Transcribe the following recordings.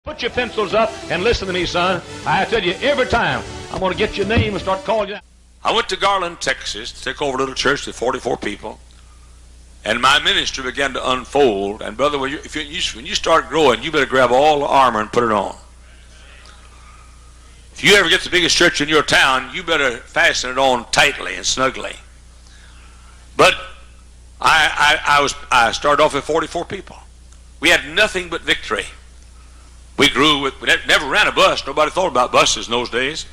Put your pencils up and listen to me, son. I tell you, every time I'm going to get your name and start calling you. I went to Garland, Texas to take over a little church with 44 people. And my ministry began to unfold. And brother, when you start growing, you better grab all the armor and put it on. If you ever get the biggest church in your town, you better fasten it on tightly and snugly. But I started off with 44 people. We had nothing but victory. We grew with, we never ran a bus. Nobody thought about buses in those days.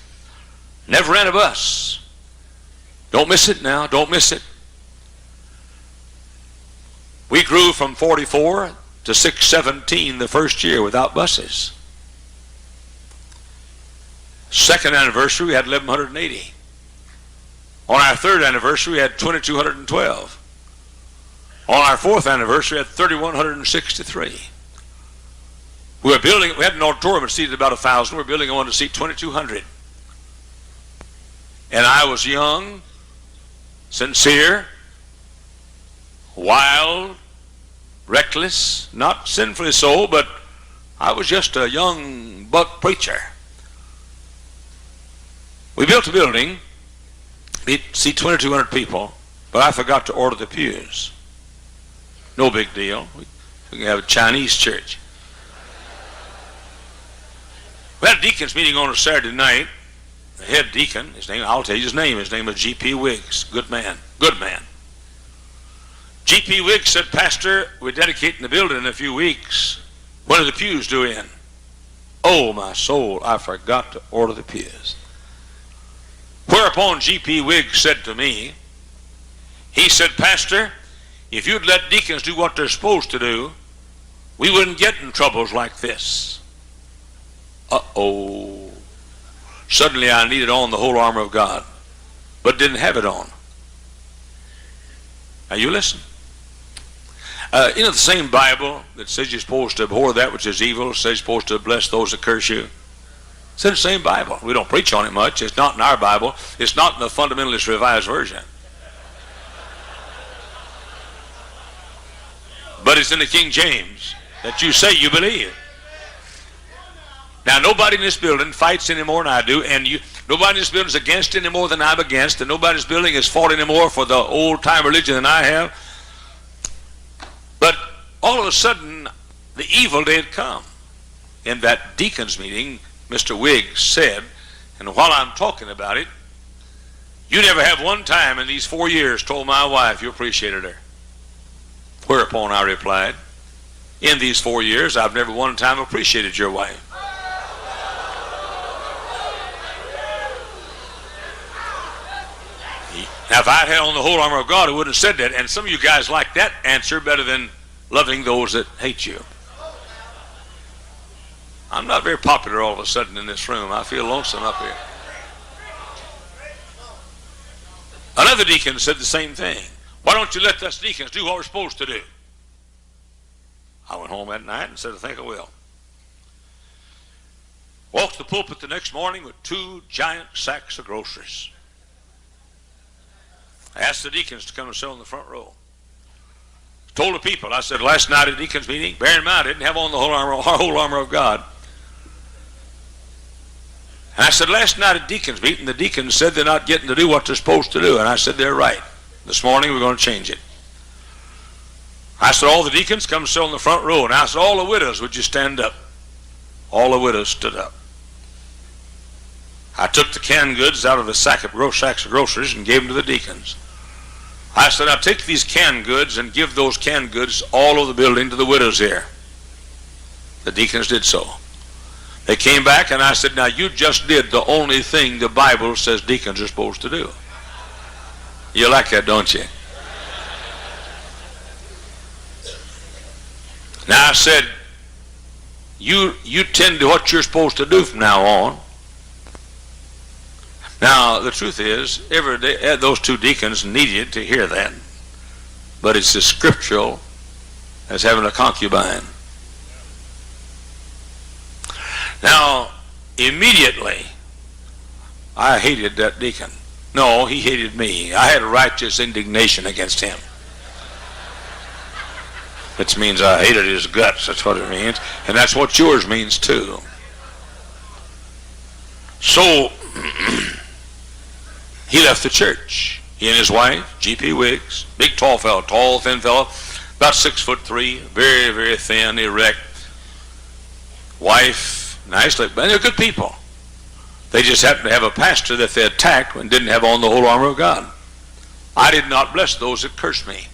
Never ran a bus. Don't miss it now. Don't miss it. We grew from 44 to 617 the first year without buses. Second anniversary, we had 1,180. On our third anniversary, we had 2,212. On our fourth anniversary, we had 3,163. We had an auditorium that seated about 1,000. We were building one to seat 2,200. And I was young, sincere, wild, reckless, not sinfully so, but I was just a young buck preacher. We built a building, it seat 2,200 people, but I forgot to order the pews. No big deal. We can have a Chinese church. We had a deacon's meeting on a Saturday night. The head deacon, I'll tell you his name was G.P. Wiggs. Good man. G.P. Wiggs said, Pastor, we're dedicating the building in a few weeks. When are the pews due in? Oh, my soul, I forgot to order the pews. Whereupon G.P. Wiggs said to me, he said, Pastor, if you'd let deacons do what they're supposed to do, we wouldn't get in troubles like this. Uh-oh. Suddenly I needed on the whole armor of God, but didn't have it on. Now you listen. The same Bible that says you're supposed to abhor that which is evil, says you're supposed to bless those that curse you. It's in the same Bible. We don't preach on it much. It's not in our Bible. It's not in the Fundamentalist Revised Version. But it's in the King James that you say you believe. Now, nobody in this building fights any more than I do, and nobody in this building is against any more than I'm against, and nobody in this building has fought any more for the old-time religion than I have. But all of a sudden, the evil day had come. In that deacon's meeting, Mr. Wiggs said, and while I'm talking about it, you never have one time in these 4 years told my wife you appreciated her. Whereupon I replied, in these 4 years, I've never one time appreciated your wife. Now, if I'd had on the whole armor of God, I wouldn't have said that. And some of you guys like that answer better than loving those that hate you. I'm not very popular all of a sudden in this room. I feel lonesome up here. Another deacon said the same thing. Why don't you let us deacons do what we're supposed to do? I went home that night and said, I think I will. Walked the pulpit the next morning with 2 giant sacks of groceries. I asked the deacons to come and sit on the front row. Told the people, I said, last night at the deacons meeting, bear in mind, I didn't have on the whole armor of God. And I said, last night at deacons meeting, the deacons said they're not getting to do what they're supposed to do. And I said, they're right. This morning we're going to change it. I said, all the deacons come sit on the front row. And I said, all the widows, would you stand up? All the widows stood up. I took the canned goods out of the sacks of groceries and gave them to the deacons. I said, I'll take these canned goods and give those canned goods all over the building to the widows here. The deacons did so. They came back and I said, now you just did the only thing the Bible says deacons are supposed to do. You like that, don't you? Now I said, you tend to what you're supposed to do from now on. Now, the truth is, every day, those 2 deacons needed to hear that. But it's as scriptural as having a concubine. Now, immediately, I hated that deacon. No, he hated me. I had a righteous indignation against him. It means I hated his guts. That's what it means. And that's what yours means too. So, he left the church. He and his wife, G.P. Wiggs, big tall fellow, tall, thin fellow, about 6'3", very, very thin, erect. Wife, nice, and they're good people. They just happened to have a pastor that they attacked and didn't have on the whole armor of God. I did not bless those that cursed me.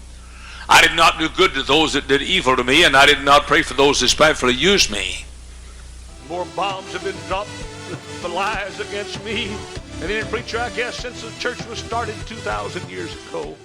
I did not do good to those that did evil to me, and I did not pray for those that spitefully used me. More bombs have been dropped for lies against me and any preacher, I guess, since the church was started 2,000 years ago.